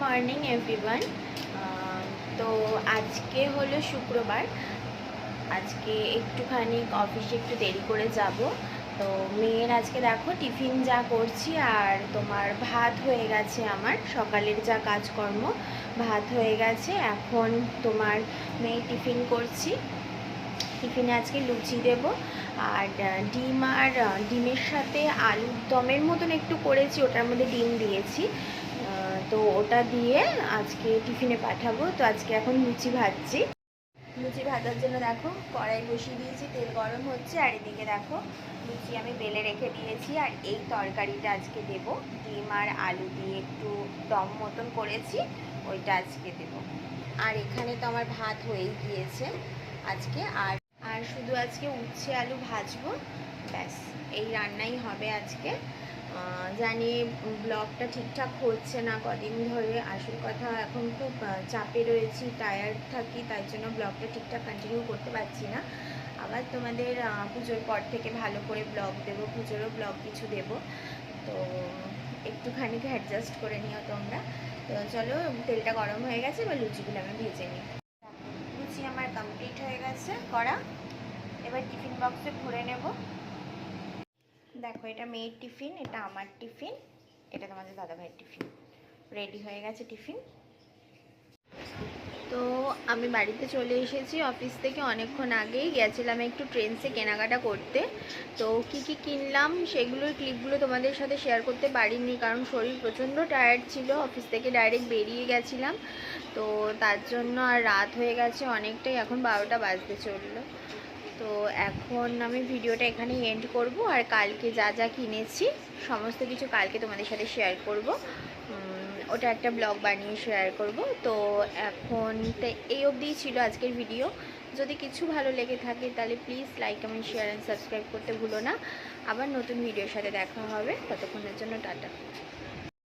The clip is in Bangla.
Morning everyone. তো আজকে হলো শুক্রবার। আজকে একটুখানি অফিসে একটু দেরি করে যাব। তো মেয়ের আজকে দেখো টিফিন যা করছি, আর তোমার ভাত হয়ে গেছে, আমার সকালের যা কাজকর্ম ভাত হয়ে গেছে। এখন তোমার মেয়ে টিফিন করছি। টিফিনে আজকে লুচি দেব, আর ডিম আর ডিমের সাথে আলুর দমের মতন একটু করেছি, ওটার মধ্যে ডিম দিয়েছি। তো ওটা দিয়ে আজকে টিফিনে পাঠাবো। তো আজকে এখন লুচি ভাজছি। লুচি ভাজার জন্য দেখো কড়াই বসিয়ে দিয়েছি, তেল গরম হচ্ছে, আর এদিকে দেখো লুচি আমি বেলে রেখে দিয়েছি। আর এই তরকারিটা আজকে দেব, ডিম আর আলু দিয়ে একটু দম মতন করেছি, ওইটা আজকে দেব। আর এখানে তো আমার ভাত হয়েই গিয়েছে আজকে। আর আর শুধু আজকে উচ্ছে আলু ভাজবো, ব্যাস এই রান্নাই হবে আজকে। জানি ব্লগটা ঠিকঠাক হচ্ছে না কদিন ধরে, আসল কথা এখন খুব চাপে রয়েছি, টায়ার্ড থাকি, তাই জন্য ব্লগটা ঠিকঠাক কন্টিনিউ করতে পারছি না। আবার তোমাদের পুজোর পর থেকে ভালো করে ব্লগ দেবো, পুজোরও ব্লগ কিছু দেব। তো একটুখানি অ্যাডজাস্ট করে নিও তোমরা। তো চলো, তেলটা গরম হয়ে গেছে, এবার লুচিগুলো আমি ভেজে নিই। লুচি আমার কমপ্লিট হয়ে গেছে করা, এবার টিফিন বক্সে ভরে নেব। দেখো, এটা মেয়ের টিফিন, এটা আমার টিফিন, এটা তোমাদের দাদাভাইয়ের টিফিন। রেডি হয়ে গেছে টিফিন। তো আমি বাড়িতে চলে এসেছি অফিস থেকে, অনেকক্ষণ আগেই গেছিলাম একটু ট্রেন্ডসে কেনাকাটা করতে। তো কি কি কিনলাম সেগুলোর ক্লিপগুলো তোমাদের সাথে শেয়ার করতে পারিনি, কারণ শরীর প্রচণ্ড টায়ার্ড ছিল, অফিস থেকে ডাইরেক্ট বেরিয়ে গেছিলাম। তো তার জন্য আর রাত হয়ে গেছে অনেকটাই, এখন 12টা বাজতে চললো। তো এখন আমি ভিডিওটা এখানেই এন্ড করব, আর কালকে যা যা কিনেছি সমস্ত কিছু কালকে তোমাদের সাথে শেয়ার করব। ওটা একটা ব্লগ বানিয়ে শেয়ার করব। তো এখন এই অবধিই ছিল আজকের ভিডিও। যদি কিছু ভালো লেগে থাকে তাহলে please like, comment, share and subscribe করতে ভুলো না। আবার নতুন ভিডিওর সাথে দেখা হবে, ততক্ষণের জন্য টাটা।